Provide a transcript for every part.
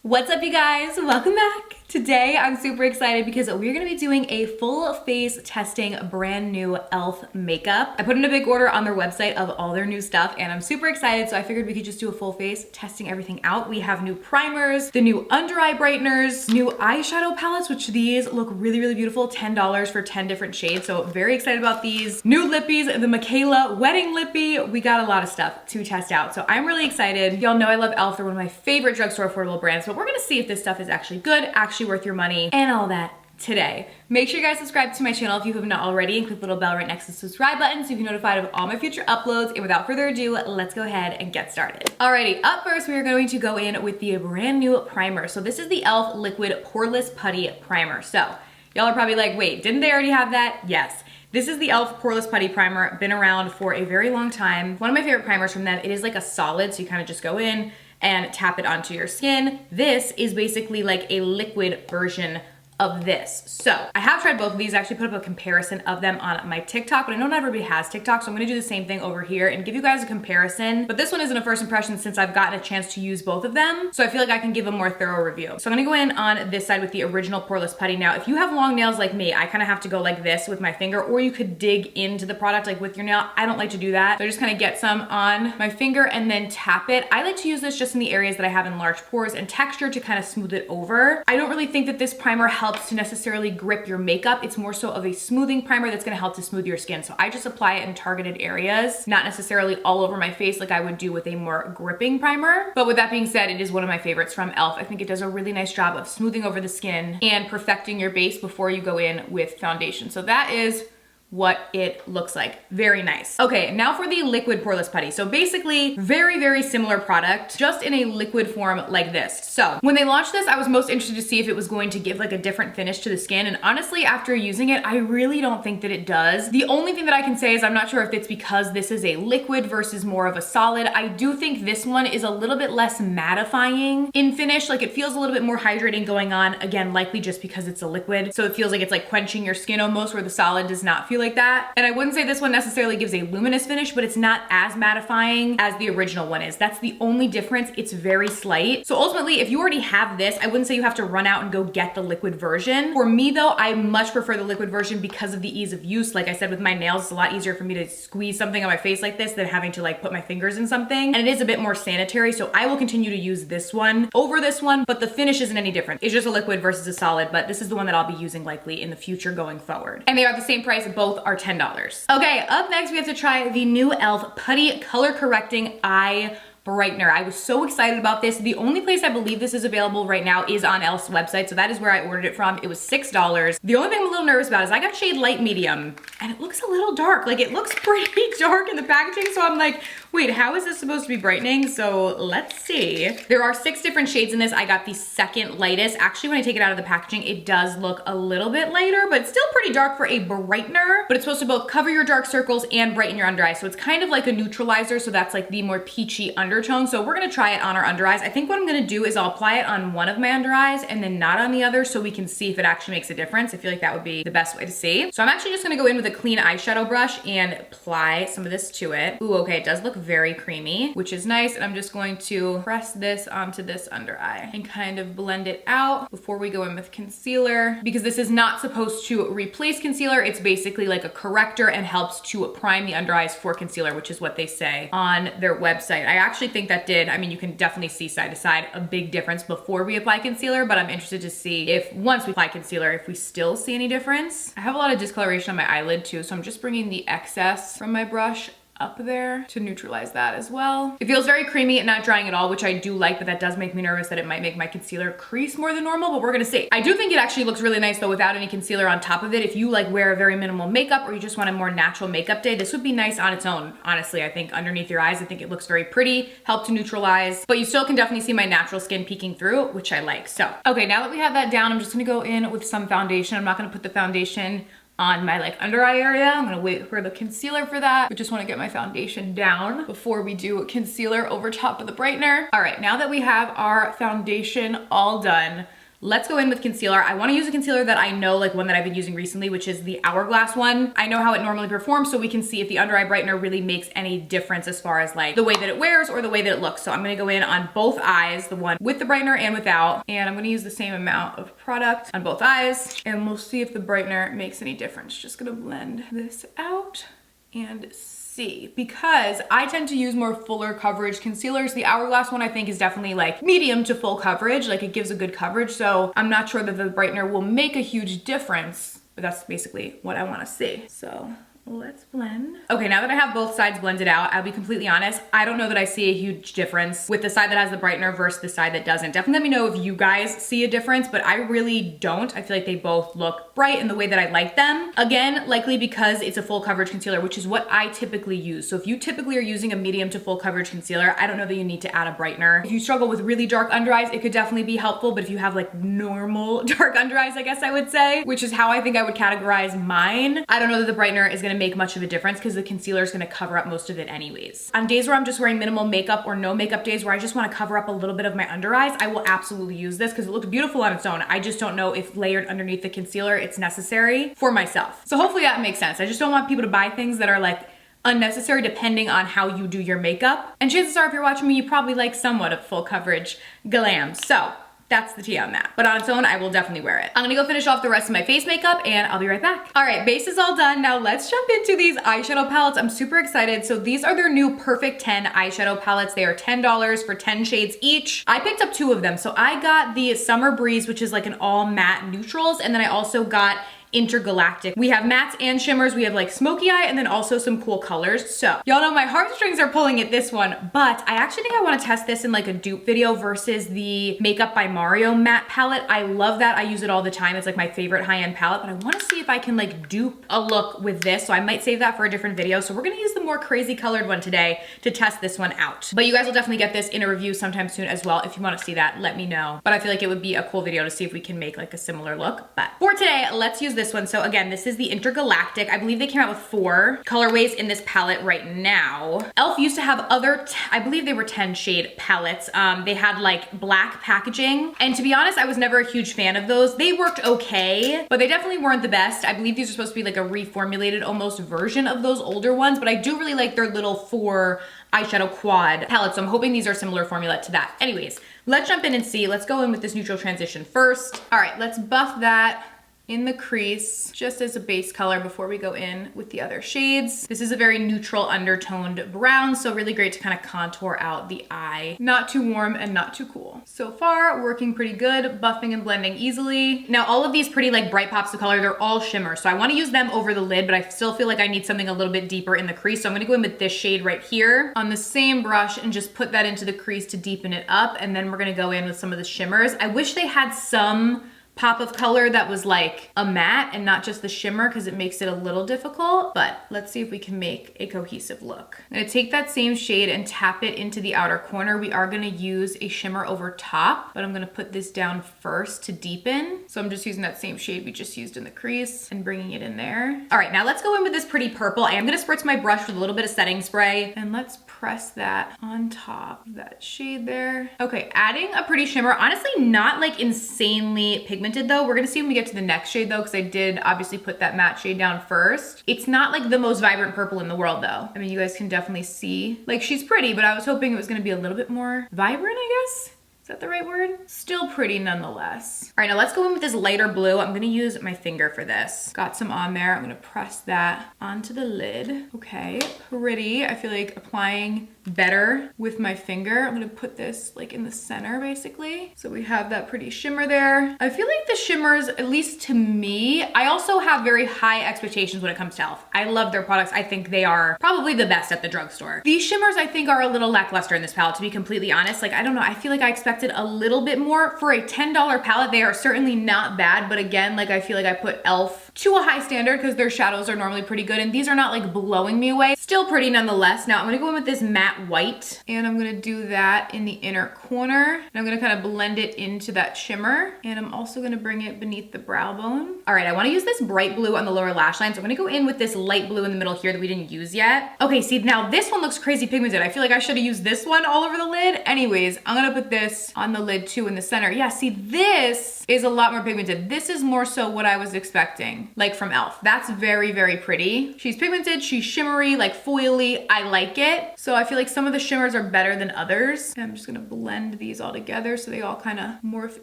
What's up, you guys? Welcome back. Today I'm super excited because we're gonna be doing a full face testing brand new e.l.f. makeup. I put in a big order on their website of all their new stuff and I'm super excited, so I figured we could just do a full face testing everything out. We have new primers, the new under eye brighteners, new eyeshadow palettes, which these look really, really beautiful. $10 for 10 different shades, so very excited about these. New lippies, the Mikayla wedding lippy. We got a lot of stuff to test out, so I'm really excited. Y'all know I love e.l.f. They're one of my favorite drugstore affordable brands, but we're gonna see if this stuff is actually good, actually worth your money, and all that today. Make sure you guys subscribe to my channel if you have not already and click the little bell right next to the subscribe button so you can be notified of all my future uploads. And without further ado, let's go ahead and get started. Alrighty, up first we are going to go in with the brand new primer. So this is the e.l.f. Liquid Poreless Putty Primer. So y'all are probably like, wait, didn't they already have that? Yes. This is the e.l.f. Poreless Putty Primer. Been around for a very long time. One of my favorite primers from them. It is like a solid, so you kind of just go in and tap it onto your skin. This is basically like a liquid version of this. So I have tried both of these. I actually put up a comparison of them on my TikTok, but I know not everybody has TikTok, so I'm gonna do the same thing over here and give you guys a comparison. But this one isn't a first impression since I've gotten a chance to use both of them, so I feel like I can give a more thorough review. So I'm gonna go in on this side with the original Poreless Putty. Now, if you have long nails like me, I kind of have to go like this with my finger, or you could dig into the product like with your nail. I don't like to do that. So I just kind of get some on my finger and then tap it. I like to use this just in the areas that I have enlarged pores and texture to kind of smooth it over. I don't really think that this primer helps to necessarily grip your makeup. It's more so of a smoothing primer that's gonna help to smooth your skin. So I just apply it in targeted areas, not necessarily all over my face like I would do with a more gripping primer. But with that being said, it is one of my favorites from e.l.f. I think it does a really nice job of smoothing over the skin and perfecting your base before you go in with foundation. So that is what it looks like. Very nice. Okay, now for the liquid poreless putty. So basically, very, very similar product, just in a liquid form like this. So when they launched this, I was most interested to see if it was going to give like a different finish to the skin. And honestly, after using it, I really don't think that it does. The only thing that I can say is I'm not sure if it's because this is a liquid versus more of a solid. I do think this one is a little bit less mattifying in finish. Like it feels a little bit more hydrating going on. Again, likely just because it's a liquid. So it feels like it's like quenching your skin almost, where the solid does not feel like that. And I wouldn't say this one necessarily gives a luminous finish, but it's not as mattifying as the original one is. That's the only difference. It's very slight. So ultimately, if you already have this, I wouldn't say you have to run out and go get the liquid version. For me though, I much prefer the liquid version because of the ease of use. Like I said, with my nails, it's a lot easier for me to squeeze something on my face like this than having to like put my fingers in something. And it is a bit more sanitary. So I will continue to use this one over this one, but the finish isn't any different. It's just a liquid versus a solid, but this is the one that I'll be using likely in the future going forward. And they are the same price. Both are $10. Okay, up next we have to try the new e.l.f. Putty Color Correcting Eye Brightener. I was so excited about this. The only place I believe this is available right now is on e.l.f.'s website, so that is where I ordered it from. It was $6. The only thing I'm a little nervous about is I got shade light medium, and it looks a little dark. Like it looks pretty dark in the packaging, so I'm like, wait, how is this supposed to be brightening? So let's see. There are 6 different shades in this. I got the second lightest. Actually, when I take it out of the packaging, it does look a little bit lighter, but still pretty dark for a brightener. But it's supposed to both cover your dark circles and brighten your under eyes. So it's kind of like a neutralizer. So that's like the more peachy undertone. So we're gonna try it on our under eyes. I think what I'm gonna do is I'll apply it on one of my under eyes and then not on the other, so we can see if it actually makes a difference. I feel like that would be the best way to see. So I'm actually just gonna go in with a clean eyeshadow brush and apply some of this to it. Ooh, okay, it does look very creamy, which is nice. And I'm just going to press this onto this under eye and kind of blend it out before we go in with concealer, because this is not supposed to replace concealer. It's basically like a corrector and helps to prime the under eyes for concealer, which is what they say on their website. I actually think that did, I mean, you can definitely see side to side a big difference before we apply concealer, but I'm interested to see if once we apply concealer, if we still see any difference. I have a lot of discoloration on my eyelid too, so I'm just bringing the excess from my brush up there to neutralize that as well. It feels very creamy and not drying at all, which I do like, but that does make me nervous that it might make my concealer crease more than normal, but we're gonna see. I do think it actually looks really nice though without any concealer on top of it. If you like wear a very minimal makeup or you just want a more natural makeup day, this would be nice on its own. Honestly, I think underneath your eyes, I think it looks very pretty, help to neutralize, but you still can definitely see my natural skin peeking through, which I like. So, okay, now that we have that down, I'm just gonna go in with some foundation. I'm not gonna put the foundation on my like under eye area. I'm gonna wait for the concealer for that. I just wanna get my foundation down before we do concealer over top of the brightener. All right, now that we have our foundation all done, Let's go in with concealer. I wanna use a concealer that I know, like one that I've been using recently, which is the Hourglass one. I know how it normally performs, so we can see if the under eye brightener really makes any difference as far as like the way that it wears or the way that it looks. So I'm gonna go in on both eyes, the one with the brightener and without, and I'm gonna use the same amount of product on both eyes, and we'll see if the brightener makes any difference. Just gonna blend this out and see, because I tend to use more fuller coverage concealers. The Hourglass one I think is definitely like medium to full coverage, like it gives a good coverage, so I'm not sure that the brightener will make a huge difference, but that's basically what I want to see. So let's blend. Okay, now that I have both sides blended out, I'll be completely honest, I don't know that I see a huge difference with the side that has the brightener versus the side that doesn't. Definitely let me know if you guys see a difference, but I really don't. I feel like they both look bright in the way that I like them. Again, likely because it's a full coverage concealer, which is what I typically use. So if you typically are using a medium to full coverage concealer, I don't know that you need to add a brightener. If you struggle with really dark under eyes, it could definitely be helpful, but if you have like normal dark under eyes, I guess I would say, which is how I think I would categorize mine, I don't know that the brightener is gonna make much of a difference because the concealer is going to cover up most of it anyways. On days where I'm just wearing minimal makeup or no makeup days where I just want to cover up a little bit of my under eyes, I will absolutely use this because it looks beautiful on its own. I just don't know if layered underneath the concealer it's necessary for myself. So hopefully that makes sense. I just don't want people to buy things that are like unnecessary depending on how you do your makeup. And chances are if you're watching me, you probably like somewhat of full coverage glam. So that's the tea on that. But on its own, I will definitely wear it. I'm gonna go finish off the rest of my face makeup and I'll be right back. All right, base is all done. Now let's jump into these eyeshadow palettes. I'm super excited. So these are their new Perfect 10 eyeshadow palettes. They are $10 for 10 shades each. I picked up 2 of them. So I got the Summer Breeze, which is like an all matte neutrals. And then I also got Intergalactic. We have mattes and shimmers. We have like smoky eye and then also some cool colors. So y'all know my heartstrings are pulling at this one, but I actually think I want to test this in like a dupe video versus the Makeup by Mario matte palette. I love that. I use it all the time. It's like my favorite high-end palette, but I want to see if I can like dupe a look with this. So I might save that for a different video. So we're going to use the more crazy colored one today to test this one out. But you guys will definitely get this in a review sometime soon as well. If you want to see that, let me know. But I feel like it would be a cool video to see if we can make like a similar look. But for today, let's use this one. So again, this is the Intergalactic. I believe they came out with 4 colorways in this palette right now. e.l.f. used to have other, I believe they were 10 shade palettes. They had like black packaging. And to be honest, I was never a huge fan of those. They worked okay, but they definitely weren't the best. I believe these are supposed to be like a reformulated almost version of those older ones, but I do really like their little 4 eyeshadow quad palette. So I'm hoping these are similar formula to that. Anyways, let's jump in and see. Let's go in with this neutral transition first. All right, let's buff that in the crease just as a base color before we go in with the other shades. This is a very neutral undertoned brown, so really great to kind of contour out the eye. Not too warm and not too cool. So far, working pretty good, buffing and blending easily. Now all of these pretty like bright pops of color, they're all shimmer. So I wanna use them over the lid, but I still feel like I need something a little bit deeper in the crease. So I'm gonna go in with this shade right here on the same brush and just put that into the crease to deepen it up. And then we're gonna go in with some of the shimmers. I wish they had some pop of color that was like a matte and not just the shimmer because it makes it a little difficult, but let's see if we can make a cohesive look. I'm gonna take that same shade and tap it into the outer corner. We are gonna use a shimmer over top, but I'm gonna put this down first to deepen. So I'm just using that same shade we just used in the crease and bringing it in there. All right, now let's go in with this pretty purple. I am gonna spritz my brush with a little bit of setting spray and let's press that on top of that shade there. Okay, adding a pretty shimmer. Honestly, not like insanely pigmented though. We're gonna see when we get to the next shade though, because I did obviously put that matte shade down first. It's not like the most vibrant purple in the world though. I mean, you guys can definitely see, like she's pretty, but I was hoping it was gonna be a little bit more vibrant, I guess. Is that the right word? Still pretty nonetheless. All right, now let's go in with this lighter blue. I'm gonna use my finger for this. Got some on there. I'm gonna press that onto the lid. Okay, pretty. I feel like applying better with my finger. I'm gonna put this like in the center basically. So we have that pretty shimmer there. I feel like the shimmers, at least to me, I also have very high expectations when it comes to e.l.f. I love their products. I think they are probably the best at the drugstore. These shimmers I think are a little lackluster in this palette, to be completely honest. Like, I don't know, I feel like I expected a little bit more. For a $10 palette, they are certainly not bad, but again, like I feel like I put e.l.f. to a high standard because their shadows are normally pretty good, and these are not like blowing me away. Still pretty nonetheless. Now I'm gonna go in with this matte white, and I'm gonna do that in the inner corner. And I'm gonna kind of blend it into that shimmer, and I'm also gonna bring it beneath the brow bone. All right, I wanna use this bright blue on the lower lash line, so I'm gonna go in with this light blue in the middle here that we didn't use yet. Okay, see, now this one looks crazy pigmented. I feel like I should have used this one all over the lid. Anyways, I'm gonna put this on the lid too in the center. Yeah, see, this is a lot more pigmented. This is more so what I was expecting, like from e.l.f. That's very, very pretty. She's pigmented, she's shimmery, like foily. I like it. So I feel like some of the shimmers are better than others. And I'm just gonna blend these all together so they all kind of morph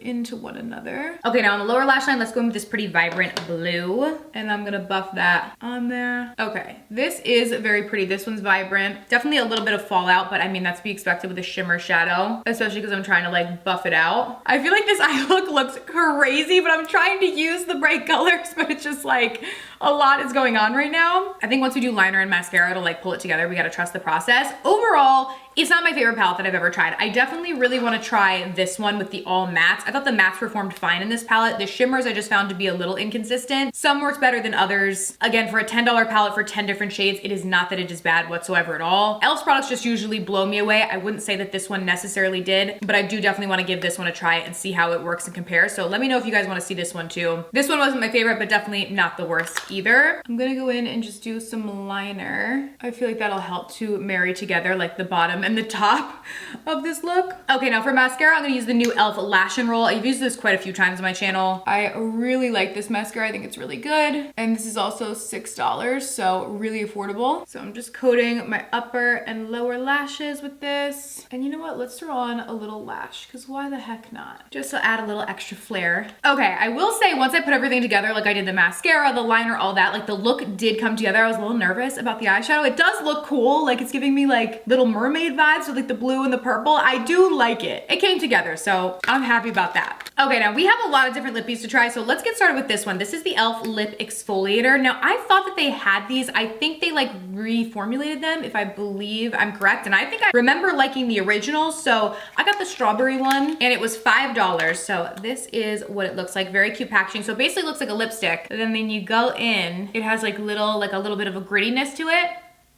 into one another. Okay, now on the lower lash line, let's go in with this pretty vibrant blue. And I'm gonna buff that on there. Okay, this is very pretty. This one's vibrant. Definitely a little bit of fallout, but I mean, that's to be expected with a shimmer shadow, especially because I'm trying to like buff it out. I feel like this eye look looks crazy, but I'm trying to use the bright colors, but it's just like a lot is going on right now. I think once we do liner and mascara to like pull it together, we gotta trust the process. Overall, it's not my favorite palette that I've ever tried. I definitely really wanna try this one with the all mattes. I thought the mattes performed fine in this palette. The shimmers I just found to be a little inconsistent. Some works better than others. Again, for a $10 palette for 10 different shades, it is not that it is bad whatsoever at all. e.l.f.'s products just usually blow me away. I wouldn't say that this one necessarily did, but I do definitely wanna give this one a try and see how it works and compare. So let me know if you guys wanna see this one too. This one wasn't my favorite, but definitely not the worst either. I'm gonna go in and just do some liner. I feel like that'll help to marry together like the bottom and the top of this look. Okay, now for mascara, I'm gonna use the new e.l.f. Lash and Roll. I've used this quite a few times on my channel. I really like this mascara. I think it's really good. And this is also $6, so really affordable. So I'm just coating my upper and lower lashes with this. And you know what? Let's throw on a little lash, because why the heck not? Just to add a little extra flair. Okay, I will say once I put everything together, like I did the mascara, the liner, all that, like the look did come together. I was a little nervous about the eyeshadow. It does look cool. Like it's giving me like Little Mermaid vibes with like the blue and the purple. I do like it. It came together, so I'm happy about that. Okay, now we have a lot of different lippies to try, so let's get started with this one. This is the e.l.f. Lip Exfoliator. Now I thought that they had these. I think they like reformulated them, if I believe I'm correct. And I think I remember liking the original, so I got the strawberry one and it was $5. So this is what it looks like. Very cute packaging. So it basically looks like a lipstick. And then you go in, it has like a little bit of a grittiness to it,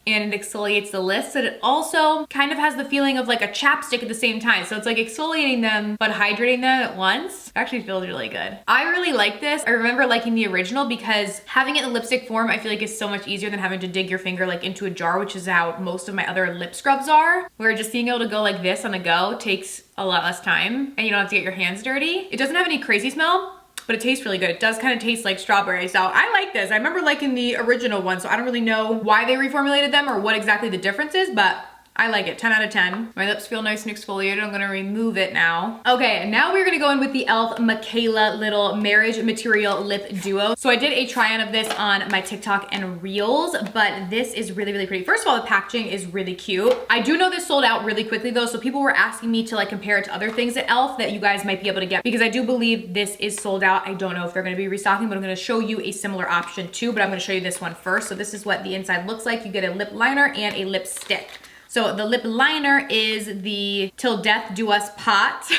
and it exfoliates the lips, but it also kind of has the feeling of like a chapstick at the same time. So it's like exfoliating them, but hydrating them at once. It actually feels really good. I really like this. I remember liking the original because having it in lipstick form, I feel like is so much easier than having to dig your finger like into a jar, which is how most of my other lip scrubs are, where just being able to go like this on the go takes a lot less time and you don't have to get your hands dirty. It doesn't have any crazy smell, but it tastes really good. It does kind of taste like strawberry. So I like this. I remember liking the original one, so I don't really know why they reformulated them or what exactly the difference is, but I like it, 10 out of 10. My lips feel nice and exfoliated. I'm gonna remove it now. Okay, now we're gonna go in with the e.l.f. Mikayla Little Marriage Material Lip Duo. So I did a try-on of this on my TikTok and Reels, but this is really, really pretty. First of all, the packaging is really cute. I do know this sold out really quickly though, so people were asking me to like compare it to other things at e.l.f. that you guys might be able to get, because I do believe this is sold out. I don't know if they're gonna be restocking, but I'm gonna show you a similar option too, but I'm gonna show you this one first. So this is what the inside looks like. You get a lip liner and a lipstick. So the lip liner is the Till Death Do Us Pot.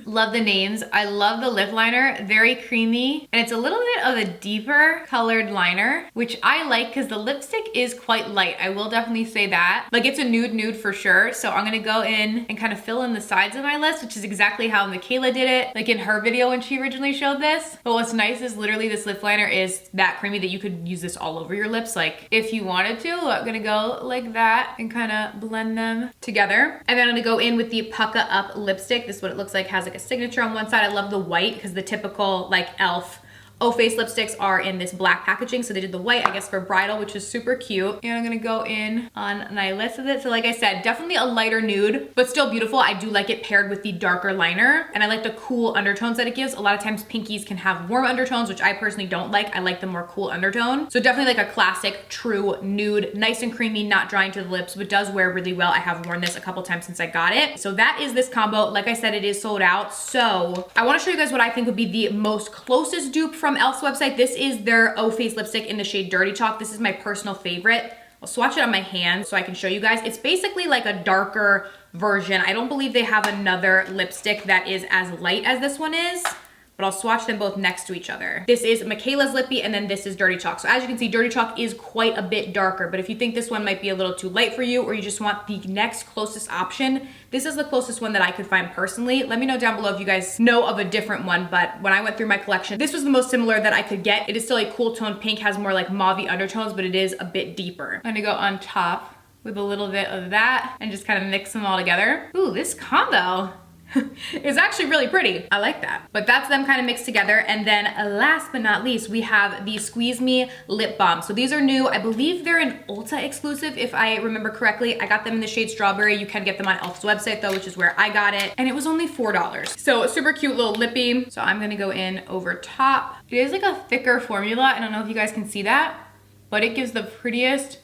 Love the names. I love the lip liner, very creamy. And it's a little bit of a deeper colored liner, which I like because the lipstick is quite light. I will definitely say that. Like it's a nude for sure. So I'm gonna go in and kind of fill in the sides of my lips, which is exactly how Mikayla did it, like in her video when she originally showed this. But what's nice is literally this lip liner is that creamy that you could use this all over your lips. Like if you wanted to, I'm gonna go like that and kind of blend them together. And then I'm gonna go in with the Pucka Up lipstick. This is what it looks like. Has like a signature on one side. I love the white because the typical like e.l.f. O-Face lipsticks are in this black packaging, so they did the white, I guess, for bridal, which is super cute. And I'm gonna go in on my lips with it. So like I said, definitely a lighter nude, but still beautiful. I do like it paired with the darker liner, and I like the cool undertones that it gives. A lot of times pinkies can have warm undertones, which I personally don't like. I like the more cool undertone. So definitely like a classic, true nude, nice and creamy, not drying to the lips, but does wear really well. I have worn this a couple times since I got it. So that is this combo. Like I said, it is sold out. So I wanna show you guys what I think would be the most closest dupe from e.l.f.'s website. This is their O-Face lipstick in the shade Dirty Talk. This is my personal favorite. I'll swatch it on my hand so I can show you guys. It's basically like a darker version. I don't believe they have another lipstick that is as light as this one is. but I'll swatch them both next to each other. This is Mikayla's Lippy, and then this is Dirty Chalk. So as you can see, Dirty Chalk is quite a bit darker, but if you think this one might be a little too light for you, or you just want the next closest option, this is the closest one that I could find personally. Let me know down below if you guys know of a different one, but when I went through my collection, this was the most similar that I could get. It is still a cool tone pink, has more like mauve-y undertones, but it is a bit deeper. I'm gonna go on top with a little bit of that and just kind of mix them all together. Ooh, this combo is actually really pretty. I like that. But that's them kind of mixed together. And then last but not least, we have the Squeeze Me Lip Balm. So these are new. I believe they're an Ulta exclusive, if I remember correctly. I got them in the shade Strawberry. You can get them on e.l.f.'s website though, which is where I got it. And it was only $4. So a super cute little lippy. So I'm gonna go in over top. It is like a thicker formula. I don't know if you guys can see that, but it gives the prettiest,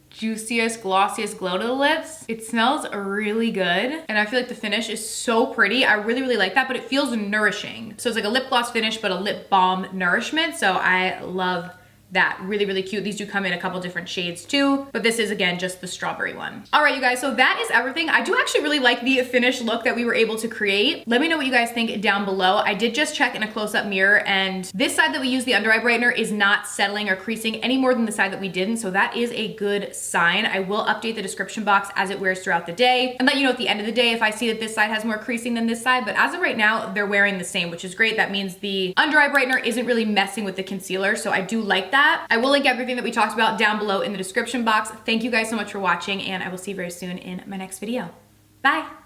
juiciest, glossiest glow to the lips. It smells really good, and I feel like the finish is so pretty. I really, really like that, but it feels nourishing. So it's like a lip gloss finish, but a lip balm nourishment. So I love that. Really, really cute. These do come in a couple different shades too, but this is again just the strawberry one. All right, you guys, so that is everything. I do actually really like the finished look that we were able to create. Let me know what you guys think down below. I did just check in a close-up mirror, and this side that we use the under eye brightener is not settling or creasing any more than the side that we didn't, so that is a good sign. I will update the description box as it wears throughout the day and let you know at the end of the day if I see that this side has more creasing than this side, but as of right now, they're wearing the same, which is great. That means the under eye brightener isn't really messing with the concealer, so I do like that. I will link everything that we talked about down below in the description box. Thank you guys so much for watching, and I will see you very soon in my next video. Bye.